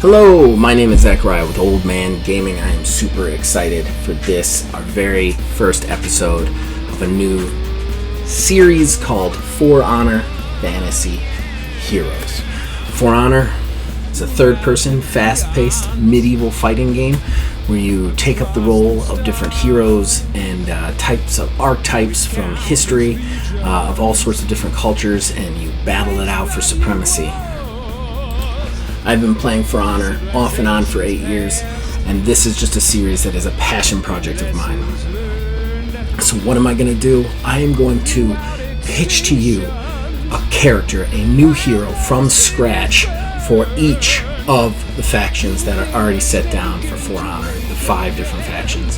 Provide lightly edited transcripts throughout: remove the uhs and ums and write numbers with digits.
Hello, my name is Zachariah with Old Man Gaming. I am super excited for this, our very first episode of a new series called For Honor Fantasy Heroes. For Honor is a third-person, fast-paced medieval fighting game where you take up the role of different heroes and types of archetypes from history of all sorts of different cultures, and you battle it out for supremacy. I've been playing For Honor off and on for 8 years, and this is just a series that is a passion project of mine. So what am I going to do? I am going to pitch to you a character, a new hero from scratch for each of the factions that are already set down for Honor, the 5 different factions.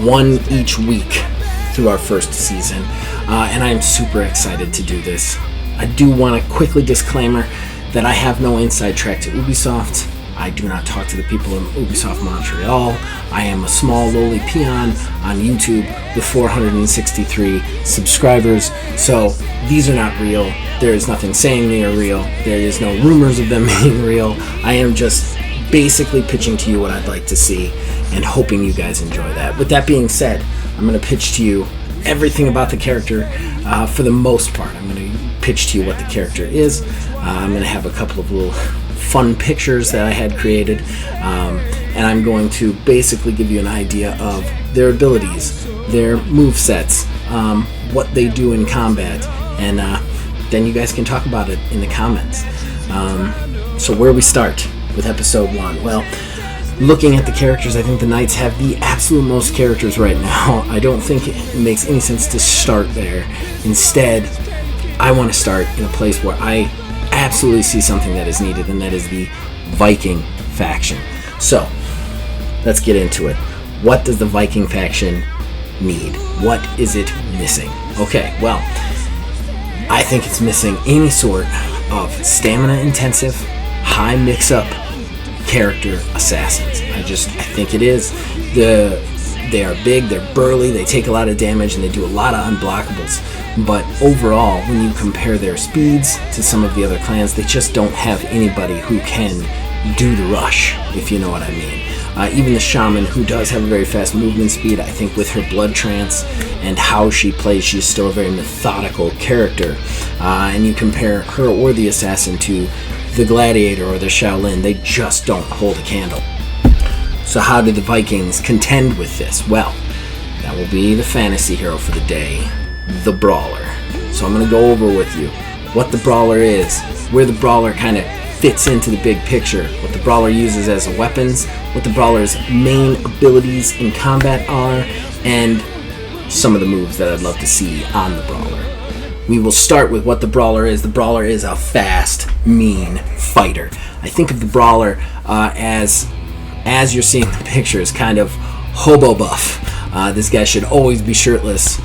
One each week through our first season, and I am super excited to do this. I do want to quickly disclaimer that I have no inside track to Ubisoft. I do not talk to the people in Ubisoft Montreal. I am a small, lowly peon on YouTube with 463 subscribers. So these are not real. There is nothing saying they are real. There is no rumors of them being real. I am just basically pitching to you what I'd like to see and hoping you guys enjoy that. With that being said, I'm going to pitch to you everything about the character for the most part. I'm going to pitch to you what the character is. I'm going to have a couple of little fun pictures that I had created, and I'm going to basically give you an idea of their abilities, their movesets, what they do in combat, and then you guys can talk about it in the comments. So where we start with episode 1? Well, looking at the characters, I think the Knights have the absolute most characters right now. I don't think it makes any sense to start there. Instead, I want to start in a place where I absolutely see something that is needed, and that is the Viking faction. So, let's get into it. What does the Viking faction need? What is it missing? Okay, well, I think it's missing any sort of stamina-intensive, high mix-up character assassins. I think it is. They are big, they're burly, they take a lot of damage, and they do a lot of unblockables. But overall, when you compare their speeds to some of the other clans, they just don't have anybody who can do the rush, if you know what I mean. Even the shaman, who does have a very fast movement speed, I think with her blood trance and how she plays, she's still a very methodical character. And you compare her or the assassin to the gladiator or the Shaolin, they just don't hold a candle. So how did the Vikings contend with this? Well, that will be the fantasy hero for the day, the Brawler. So I'm going to go over with you what the Brawler is, where the Brawler kind of fits into the big picture, what the Brawler uses as weapons, what the Brawler's main abilities in combat are, and some of the moves that I'd love to see on the Brawler. We will start with what the Brawler is. The Brawler is a fast, mean fighter. I think of the Brawler as you're seeing the pictures, kind of hobo buff. This guy should always be shirtless.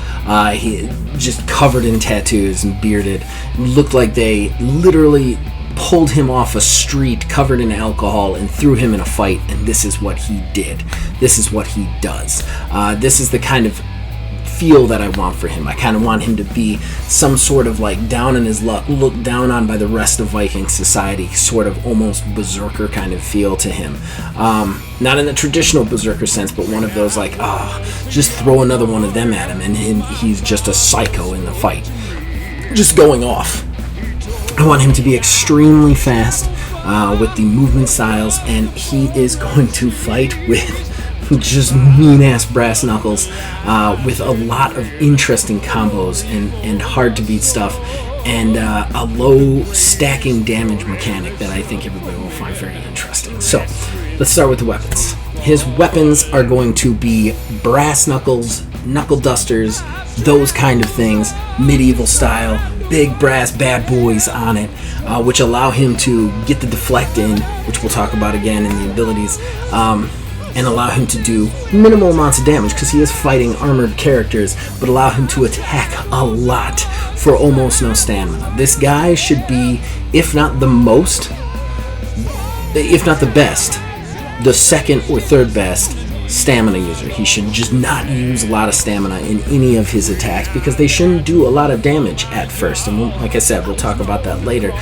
He just covered in tattoos and bearded. It looked like they literally pulled him off a street covered in alcohol and threw him in a fight, and this is what he did. This is what he does. This is the kind of feel that I want for him. I kind of want him to be some sort of like down in his luck, looked down on by the rest of Viking society, sort of almost berserker kind of feel to him. Not in the traditional berserker sense, but one of those like, just throw another one of them at him and he's just a psycho in the fight, just going off. I want him to be extremely fast with the movement styles, and he is going to fight with just mean-ass brass knuckles with a lot of interesting combos and hard-to-beat stuff, and a low stacking damage mechanic that I think everybody will find very interesting. So, let's start with the weapons. His weapons are going to be brass knuckles, knuckle dusters, those kind of things, medieval style, big brass bad boys on it, which allow him to get the deflect in, which we'll talk about again in the abilities, and allow him to do minimal amounts of damage because he is fighting armored characters, but allow him to attack a lot for almost no stamina. This guy should be, if not the most, if not the best, the second or third best stamina user. He should just not use a lot of stamina in any of his attacks because they shouldn't do a lot of damage at first. And like I said, we'll talk about that later.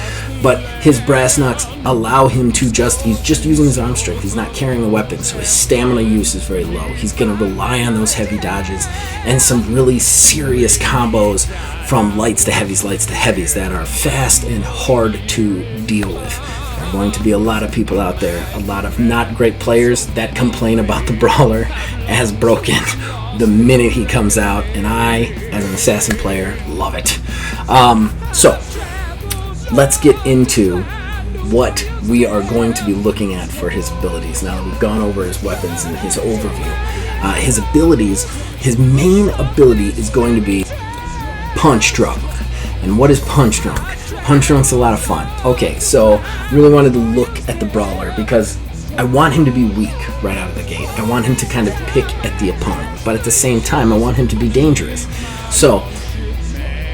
But his brass knucks allow him to he's just using his arm strength. He's not carrying a weapon, so his stamina use is very low. He's going to rely on those heavy dodges and some really serious combos from lights to heavies that are fast and hard to deal with. There are going to be a lot of people out there, a lot of not great players that complain about the Brawler as broken the minute he comes out, and I, as an assassin player, love it. So, let's get into what we are going to be looking at for his abilities now that we've gone over his weapons and his overview. His abilities, his main ability is going to be Punch Drunk. And what is Punch Drunk? Punch Drunk's a lot of fun. Okay, so I really wanted to look at the Brawler because I want him to be weak right out of the gate. I want him to kind of pick at the opponent, but at the same time, I want him to be dangerous. So,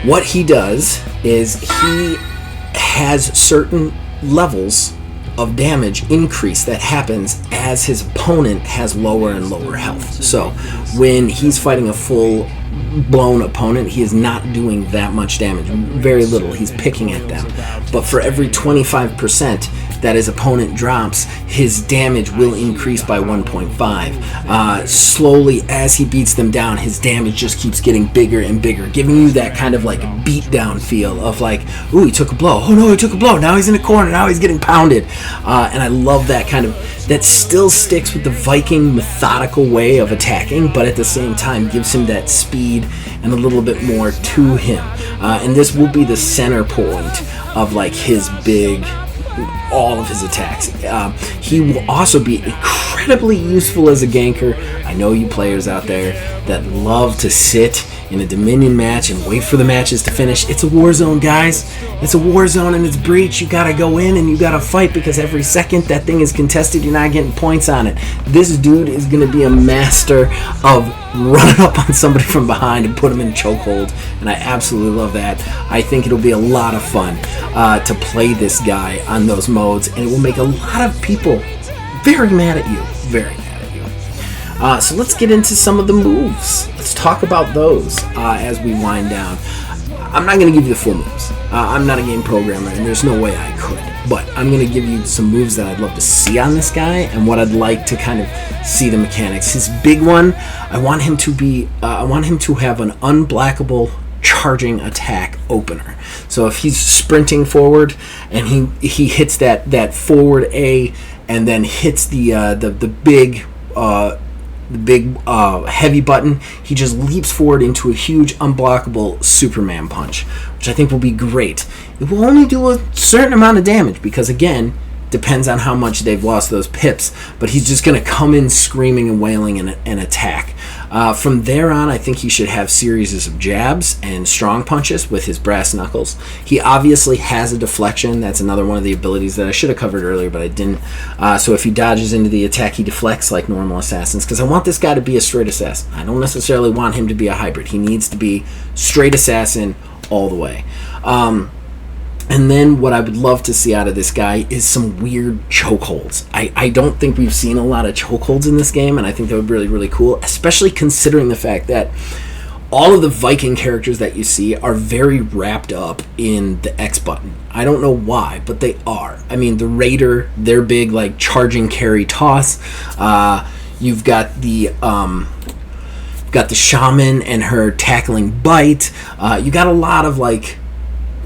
what he does is he has certain levels of damage increase that happens as his opponent has lower and lower health. So, when he's fighting a full-blown opponent, he is not doing that much damage. Very little. He's picking at them. But for every 25% that his opponent drops, his damage will increase by 1.5. Slowly, as he beats them down, his damage just keeps getting bigger and bigger, giving you that kind of like beat-down feel of like, ooh, he took a blow. Oh no, he took a blow. Now he's in a corner. Now he's getting pounded. And I love that kind of, that still sticks with the Viking methodical way of attacking, but at the same time gives him that speed and a little bit more to him. And this will be the center point of like his big, all of his attacks. He will also be incredibly useful as a ganker. I know you players out there that love to sit in a Dominion match and wait for the matches to finish. It's a war zone, guys. It's a war zone and it's Breach. You gotta go in and you gotta fight because every second that thing is contested, you're not getting points on it. This dude is gonna be a master of running up on somebody from behind and put him in a chokehold, and I absolutely love that. I think it'll be a lot of fun to play this guy on those modes, and it will make a lot of people very mad at you. Very mad. So let's get into some of the moves. Let's talk about those as we wind down. I'm not going to give you the full moves. I'm not a game programmer, and there's no way I could. But I'm going to give you some moves that I'd love to see on this guy and what I'd like to kind of see the mechanics. His big one, I want him to have an unblockable charging attack opener. So if he's sprinting forward and he hits that forward A and then hits the big heavy button, he just leaps forward into a huge unblockable Superman punch, which I think will be great. It will only do a certain amount of damage because, again, depends on how much they've lost those pips, but he's just going to come in screaming and wailing and attack. From there on, I think he should have series of jabs and strong punches with his brass knuckles. He obviously has a deflection. That's another one of the abilities that I should have covered earlier, but I didn't. So if he dodges into the attack, he deflects like normal assassins, because I want this guy to be a straight assassin. I don't necessarily want him to be a hybrid. He needs to be straight assassin all the way. And then what I would love to see out of this guy is some weird chokeholds. I don't think we've seen a lot of chokeholds in this game, and I think that would be really, really cool, especially considering the fact that all of the Viking characters that you see are very wrapped up in the X button. I don't know why, but they are. I mean, the Raider, their big like charging carry toss. You've got the Shaman and her tackling bite. You got a lot of like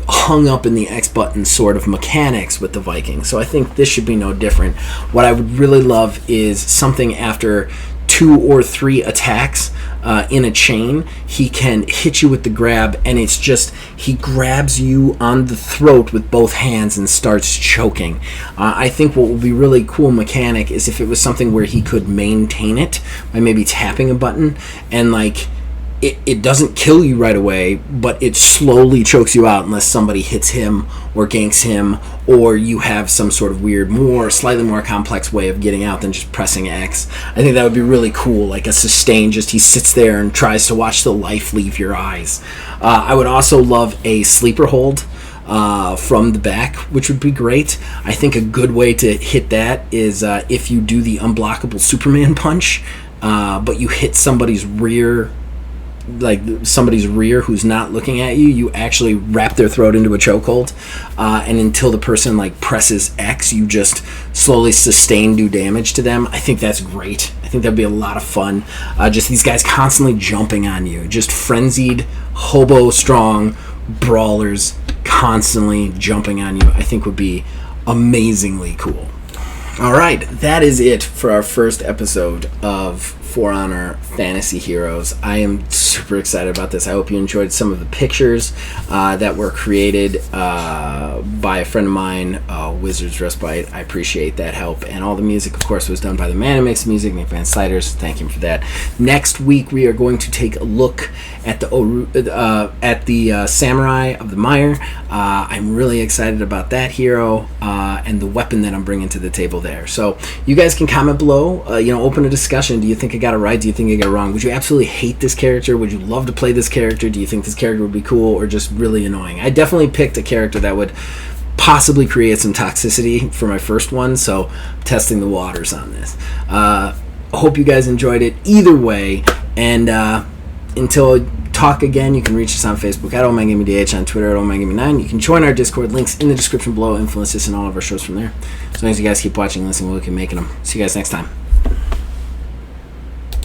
hung up in the X button sort of mechanics with the Vikings, so I think this should be no different. What I would really love is something after 2 or 3 attacks in a chain, he can hit you with the grab, and it's just, he grabs you on the throat with both hands and starts choking. I think what would be really cool mechanic is if it was something where he could maintain it by maybe tapping a button, and like it doesn't kill you right away, but it slowly chokes you out unless somebody hits him or ganks him, or you have some sort of weird, slightly more complex way of getting out than just pressing X. I think that would be really cool, like a sustain, just he sits there and tries to watch the life leave your eyes. I would also love a sleeper hold from the back, which would be great. I think a good way to hit that is if you do the unblockable Superman punch. but you hit somebody's rear, like somebody's rear who's not looking at you, you actually wrap their throat into a chokehold, and until the person like presses X, you just slowly do damage to them. I think that's great. I think that'd be a lot of fun. Just these guys constantly jumping on you, just frenzied, hobo strong brawlers constantly jumping on you, I think would be amazingly cool. All right, that is it for our first episode of For Honor Fantasy Heroes. I am super excited about this. I hope you enjoyed some of the pictures that were created by a friend of mine, Wizards Respite. I appreciate that help. And all the music, of course, was done by the man who makes music, Nick Van Sliders. Thank him for that. Next week, we are going to take a look at the Samurai of the Mire. I'm really excited about that hero and the weapon that I'm bringing to the table there. So you guys can comment below, open a discussion. Do you think I got it right? Do you think I got it wrong? Would you absolutely hate this character? Would you love to play this character? Do you think this character would be cool or just really annoying? I definitely picked a character that would possibly create some toxicity for my first one, so I'm testing the waters on this. I hope you guys enjoyed it either way, and until I talk again, you can reach us on Facebook at OmegaMeDH, on Twitter at OmegaMe9. You can join our Discord, links in the description below, influence us in all of our shows from there. As long as you guys keep watching and listening, we'll keep making them. See you guys next time.